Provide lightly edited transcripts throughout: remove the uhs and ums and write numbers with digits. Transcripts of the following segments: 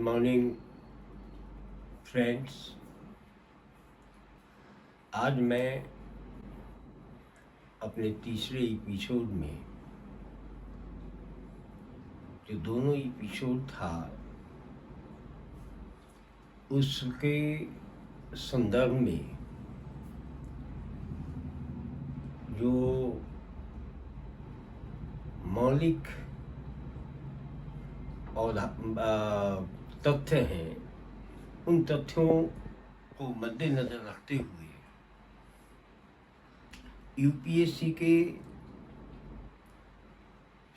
Morning friends. आज मैं अपने तीसरे एपिसोड में जो दोनों एपिसोड था उसके संदर्भ में जो मौलिक और तथ्य हैं, उन तथ्यों को मद्देनजर रखते हुए यूपीएससी के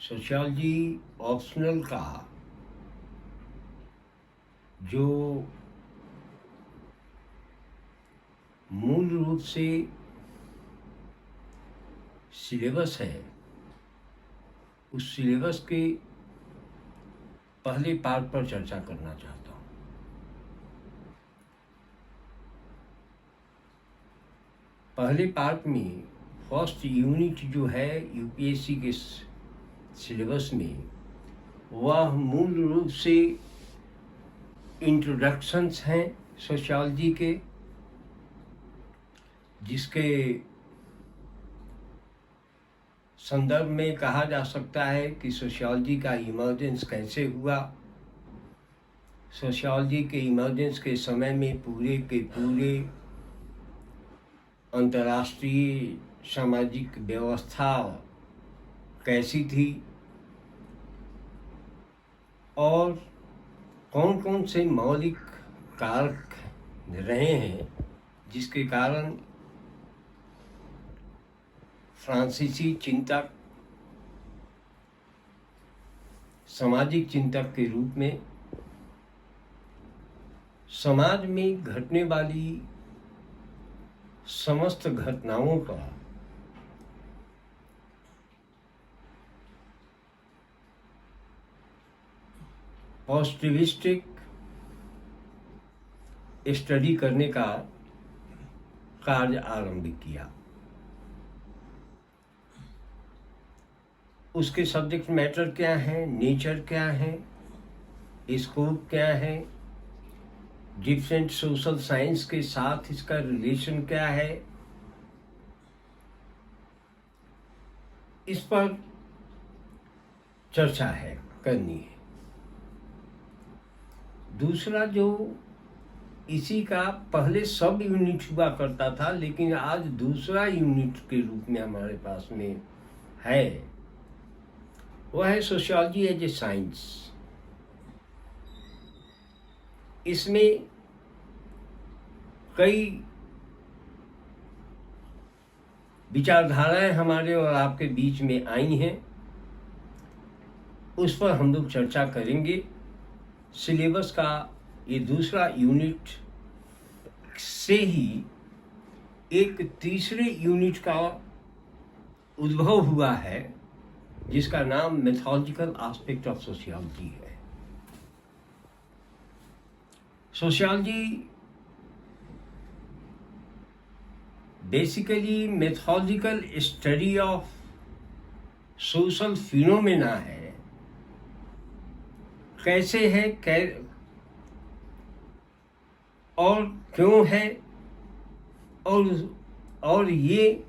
सोशियोलॉजी ऑप्शनल का जो मूल रूप से सिलेबस है, उस सिलेबस के पहले पार्ट पर चर्चा करना चाहता हूँ। पहले पार्ट में फर्स्ट यूनिट जो है यूपीएससी के सिलेबस में, वह मूल रूप से इंट्रोडक्शंस हैं सोशियोलॉजी के, जिसके संदर्भ में कहा जा सकता है कि सोशियोलॉजी का इमर्जेंस कैसे हुआ। सोशियोलॉजी के इमर्जेंस के समय में पूरे के पूरे अंतर्राष्ट्रीय सामाजिक व्यवस्था कैसी थी और कौन कौन से मौलिक कारक रहे हैं जिसके कारण फ्रांसीसी चिंतक सामाजिक चिंतक के रूप में समाज में घटने वाली समस्त घटनाओं का पॉजिटिविस्टिक स्टडी करने का कार्य आरंभ किया। उसके सब्जेक्ट मैटर क्या है, नेचर क्या है, स्कोप क्या है, डिफरेंट सोशल साइंस के साथ इसका रिलेशन क्या है, इस पर चर्चा है करनी है। दूसरा जो इसी का पहले सब यूनिट हुआ करता था, लेकिन आज दूसरा यूनिट के रूप में हमारे पास में है, वह है सोशियोलॉजी एज ए साइंस। इसमें कई विचारधाराएं हमारे और आपके बीच में आई हैं, उस पर हम लोग चर्चा करेंगे। सिलेबस का ये दूसरा यूनिट से ही एक तीसरे यूनिट का उद्भव हुआ है, जिसका नाम मेथोडोलॉजिकल एस्पेक्ट ऑफ सोशियोलॉजी है। Sociology basically methodological study of social phenomena है। कैसे है, और क्यों है, और ये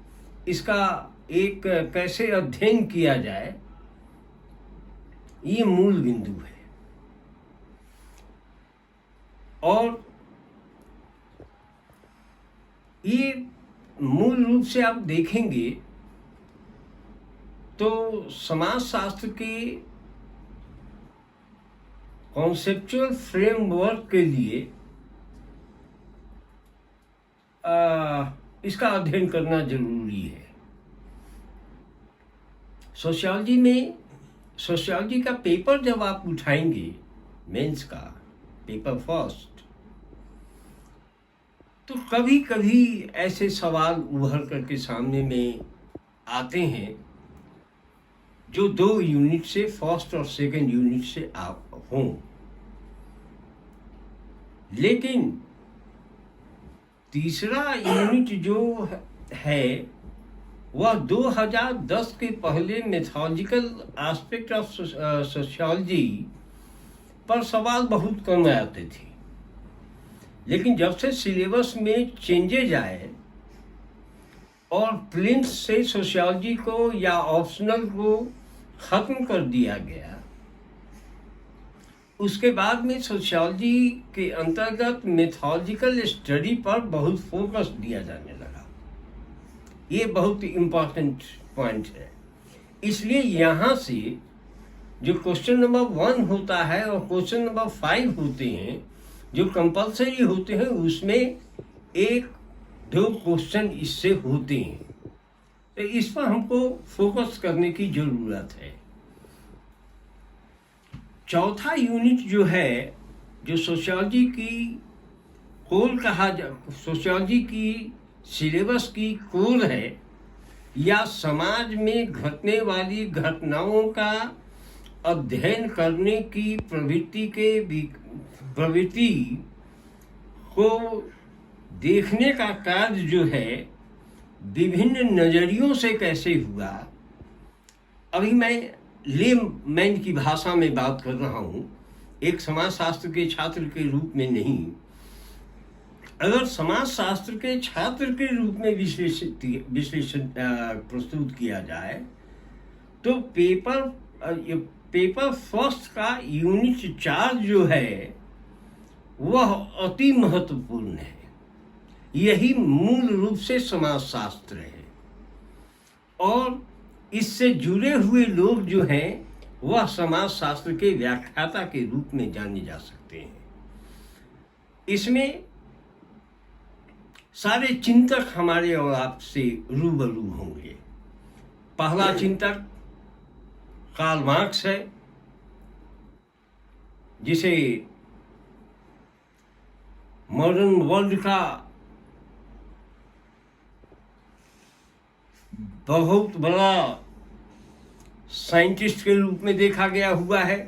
इसका एक कैसे अध्ययन किया जाए, ये मूल बिंदु है। और ये मूल रूप से आप देखेंगे तो समाजशास्त्र के कॉन्सेप्चुअल फ्रेमवर्क के लिए इसका अध्ययन करना जरूरी है। सोशियोलॉजी में सोशियोलॉजी का पेपर जब आप उठाएंगे, मेंस का पेपर फर्स्ट, तो कभी कभी ऐसे सवाल उभर करके सामने में आते हैं जो दो यूनिट से, फर्स्ट और सेकंड यूनिट से हों, लेकिन तीसरा यूनिट जो है वह 2010 के पहले मेथोडोलॉजिकल एस्पेक्ट ऑफ सोशियोलॉजी पर सवाल बहुत कम आते थे। लेकिन जब से सिलेबस में चेंजेज आए और प्रिलिम्स से सोशियोलॉजी को या ऑप्शनल को ख़त्म कर दिया गया, उसके बाद में सोशियोलॉजी के अंतर्गत मेथोलॉजिकल स्टडी पर बहुत फोकस दिया जाने लगा। ये बहुत इम्पोर्टेंट पॉइंट है। इसलिए यहाँ से जो क्वेश्चन नंबर 1 होता है और क्वेश्चन नंबर 5 होते हैं जो कंपलसरी होते हैं, उसमें 1-2 क्वेश्चन इससे होते हैं। तो इस पर हमको फोकस करने की ज़रूरत है। चौथा यूनिट जो है, जो सोशियोलॉजी की कोर सोशियोलॉजी की सिलेबस की कोर है, या समाज में घटने वाली घटनाओं का अध्ययन करने की प्रवृत्ति को देखने का कार्य जो है विभिन्न नज़रियों से कैसे हुआ। अभी मैं लेमैन की भाषा में बात कर रहा हूँ, एक समाजशास्त्र के छात्र के रूप में नहीं। अगर समाजशास्त्र के छात्र के रूप में विश्लेषण प्रस्तुत किया जाए तो पेपर फर्स्ट का यूनिट 4 जो है वह अति महत्वपूर्ण है। यही मूल रूप से समाजशास्त्र है और इससे जुड़े हुए लोग जो हैं वह समाजशास्त्र के व्याख्याता के रूप में जाने जा सकते हैं। इसमें सारे चिंतक हमारे और आपसे रूबरू होंगे। पहला चिंतक कार्ल मार्क्स है, जिसे मॉडर्न वर्ल्ड का बहुत बड़ा साइंटिस्ट के रूप में देखा गया हुआ है।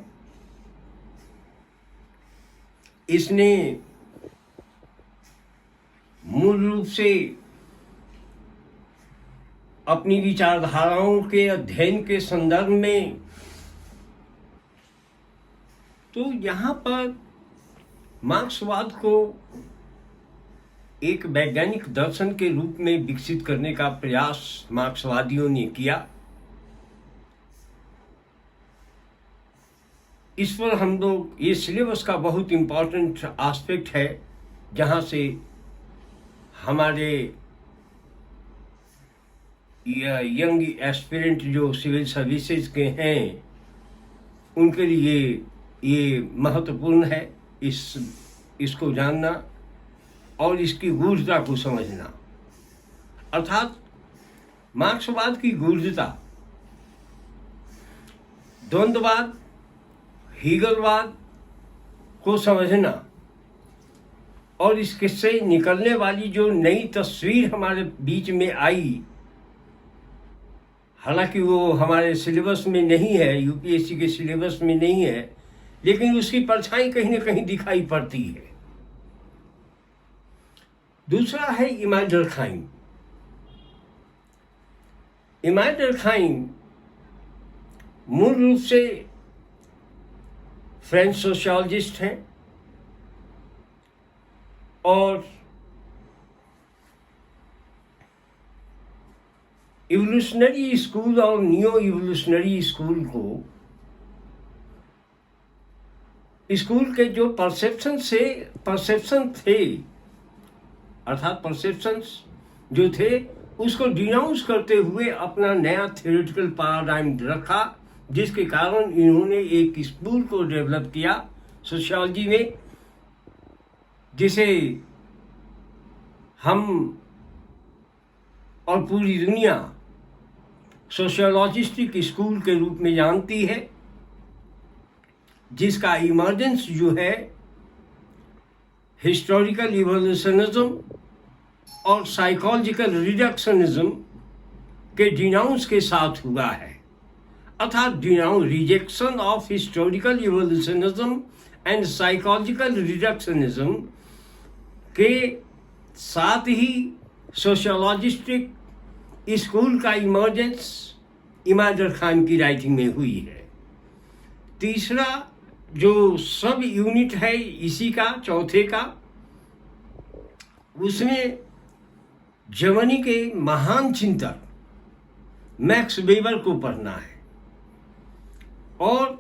इसने मूल रूप से अपनी विचारधाराओं के अध्ययन के संदर्भ में, तो यहाँ पर मार्क्सवाद को एक वैज्ञानिक दर्शन के रूप में विकसित करने का प्रयास मार्क्सवादियों ने किया। इस पर हम लोग, ये सिलेबस का बहुत इम्पोर्टेंट एस्पेक्ट है, जहाँ से हमारे यंग एस्पिरेंट जो सिविल सर्विसेज के हैं उनके लिए ये महत्वपूर्ण है इसको जानना और इसकी गूढ़ता को समझना। अर्थात मार्क्सवाद की गूढ़ता, द्वंद्ववाद, हीगलवाद को समझना और इसके से निकलने वाली जो नई तस्वीर हमारे बीच में आई, हालांकि वो हमारे सिलेबस में नहीं है, यूपीएससी के सिलेबस में नहीं है, लेकिन उसकी परछाई कहीं न कहीं दिखाई पड़ती है। दूसरा है इमाम डर्कहाइम। इमाम डर्कहाइम मूल रूप से फ्रेंच सोशियोलॉजिस्ट हैं और इवोल्यूशनरी स्कूल और न्यू इवोल्यूशनरी स्कूल को, स्कूल के जो परसेप्शन थे, अर्थात परसेप्शंस जो थे, उसको डिनाउंस करते हुए अपना नया थ्योरेटिकल पैराडाइम रखा, जिसके कारण इन्होंने एक स्कूल को डेवलप किया सोशियोलॉजी में, जिसे हम और पूरी दुनिया सोशियोलॉजिस्टिक स्कूल के रूप में जानती है, जिसका इमर्जेंस जो है हिस्टोरिकल इवोल्यूशनिज्म और साइकोलॉजिकल रिडक्शनिज्म के डिनाउंस के साथ हुआ है। अर्थात rejection of historical evolutionism and psychological reductionism के साथ ही सोशियोलॉजिस्टिक स्कूल का इमर्जेंस इमाम डर्कहाइम की राइटिंग में हुई है। तीसरा जो सब यूनिट है इसी का चौथे का, उसमें जर्मनी के महान चिंतक मैक्स वेबर को पढ़ना है। और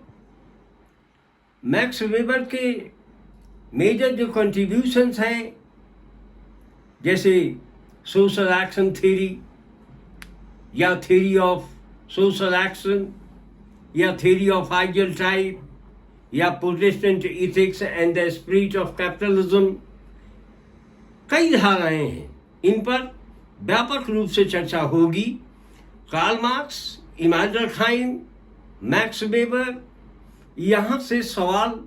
मैक्स वेबर के मेजर जो कंट्रीब्यूशंस हैं, जैसे सोशल एक्शन थ्योरी या थ्योरी ऑफ सोशल एक्शन या थ्योरी ऑफ आइडियल टाइप या Protestant ethics and the spirit of capitalism, कई धाराएं हैं। इन पर व्यापक रूप से चर्चा होगी। कार्ल मार्क्स, इमानुएल खाइम, मैक्स वेबर, यहाँ से सवाल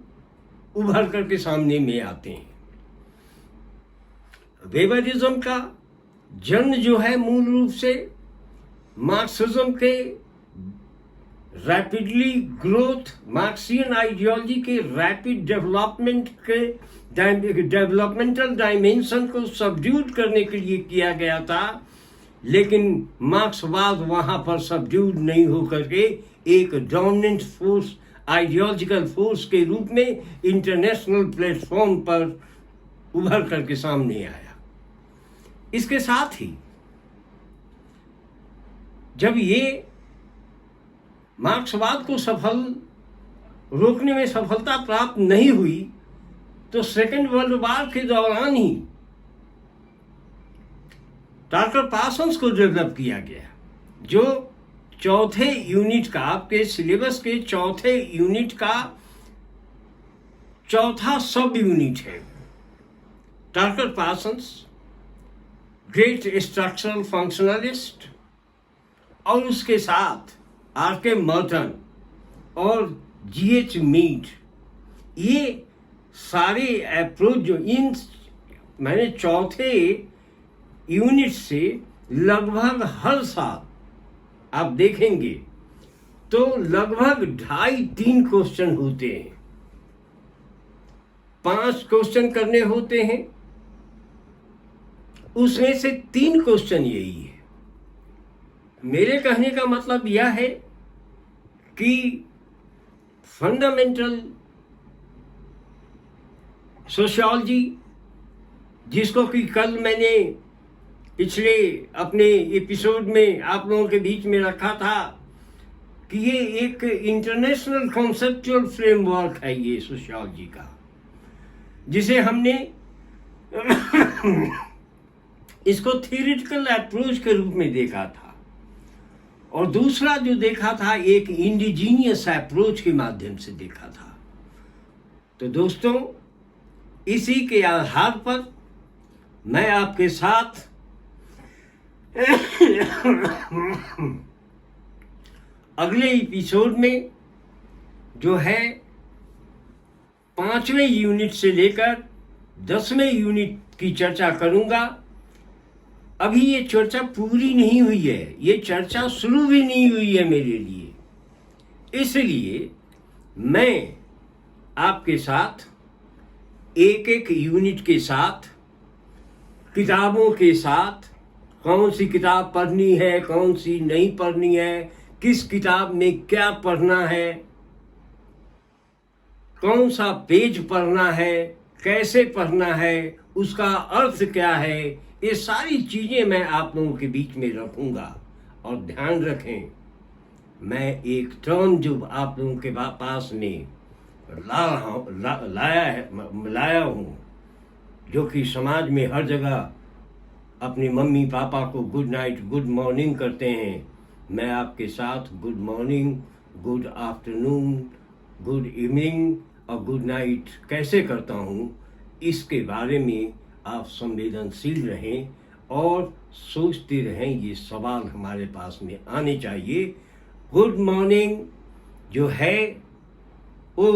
उभर करके सामने में आते हैं। वेबरिज्म का जन्म जो है मूल रूप से मार्क्सिज्म के रैपिडली ग्रोथ, मार्क्सियन आइडियोलॉजी के रैपिड डेवलपमेंट के डेवलपमेंटल डायमेंशन को सबड्यूट करने के लिए किया गया था, लेकिन मार्क्सवाद वहां पर सबड्यूट नहीं होकर के एक डोमिनेंट फोर्स, आइडियोलॉजिकल फोर्स के रूप में इंटरनेशनल प्लेटफॉर्म पर उभर करके सामने आया। इसके साथ ही जब ये मार्क्सवाद को रोकने में सफलता प्राप्त नहीं हुई, तो सेकेंड वर्ल्ड वॉर के दौरान ही डॉक्टर पार्सन्स को डेवलप किया गया, जो चौथे यूनिट का, आपके सिलेबस के चौथे यूनिट का चौथा सब यूनिट है। Doctor Parsons great structural functionalist, और उसके साथ आर.के. मर्टन और जी.एच. मीड, ये सारे अप्रोच जो मैंने चौथे यूनिट से लगभग हर साल आप देखेंगे तो लगभग 2.5-3 क्वेश्चन होते हैं, 5 क्वेश्चन करने होते हैं, उसमें से 3 क्वेश्चन यही है। मेरे कहने का मतलब यह है कि फंडामेंटल सोशियोलॉजी, जिसको कि कल मैंने पिछले अपने एपिसोड में आप लोगों के बीच में रखा था कि ये एक इंटरनेशनल कॉन्सेप्चुअल फ्रेमवर्क है ये सोशियोलॉजी का, जिसे हमने इसको थियोरिटिकल अप्रोच के रूप में देखा था, और दूसरा जो देखा था एक इंडिजीनियस अप्रोच के माध्यम से देखा था। तो दोस्तों, इसी के आधार पर मैं आपके साथ अगले एपिसोड में जो है 5वें यूनिट से लेकर 10वें यूनिट की चर्चा करूंगा। अभी ये चर्चा पूरी नहीं हुई है, ये चर्चा शुरू भी नहीं हुई है मेरे लिए, इसलिए मैं आपके साथ एक एक यूनिट के साथ, किताबों के साथ, कौन सी किताब पढ़नी है, कौन सी नहीं पढ़नी है, किस किताब में क्या पढ़ना है, कौन सा पेज पढ़ना है, कैसे पढ़ना है, उसका अर्थ क्या है, ये सारी चीजें मैं आप लोगों के बीच में रखूंगा। और ध्यान रखें, मैं एक टर्म जो आप लोगों के पास में लाया हूँ, जो कि समाज में हर जगह अपनी मम्मी पापा को गुड नाइट, गुड मॉर्निंग करते हैं, मैं आपके साथ good morning, good afternoon, good evening और गुड नाइट कैसे करता हूँ, इसके बारे में आप संवेदनशील रहें और सोचते रहें। ये सवाल हमारे पास में आने चाहिए। गुड मॉर्निंग जो है वो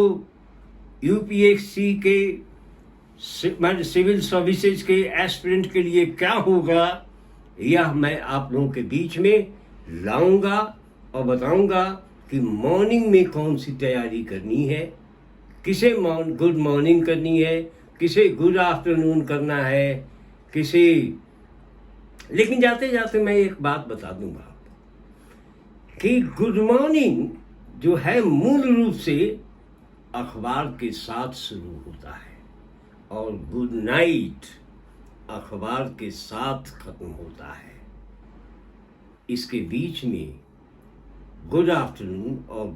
यूपीएससी के सिविल सर्विसेज के एस्पिरेंट के लिए क्या होगा, यह मैं आप लोगों के बीच में लाऊंगा और बताऊंगा कि मॉर्निंग में कौन सी तैयारी करनी है, किसे गुड मॉर्निंग करनी है, किसे गुड आफ्टरनून करना है, किसे। लेकिन जाते जाते मैं एक बात बता दूंगा कि गुड मॉर्निंग जो है मूल रूप से अखबार के साथ शुरू होता है और गुड नाइट अखबार के साथ खत्म होता है। इसके बीच में गुड आफ्टरनून और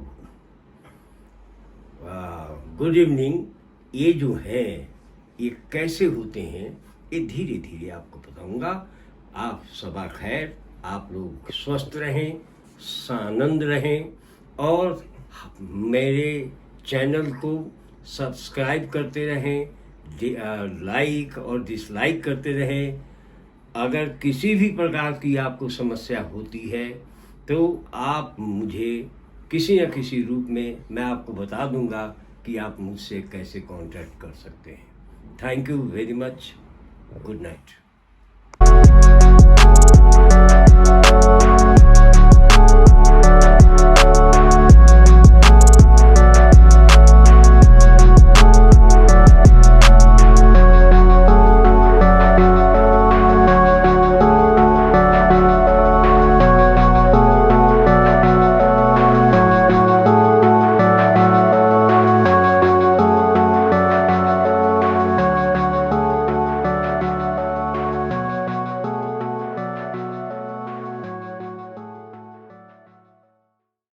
गुड इवनिंग ये जो हैं ये कैसे होते हैं ये धीरे धीरे आपको बताऊंगा। आप सबा खैर, आप लोग स्वस्थ रहें, सानंद रहें और मेरे चैनल को सब्सक्राइब करते रहें, लाइक और डिसलाइक करते रहें। अगर किसी भी प्रकार की आपको समस्या होती है तो आप मुझे किसी न किसी रूप में मैं आपको बता दूंगा कि आप मुझसे कैसे कांटेक्ट कर सकते हैं। Thank you very much. Good night.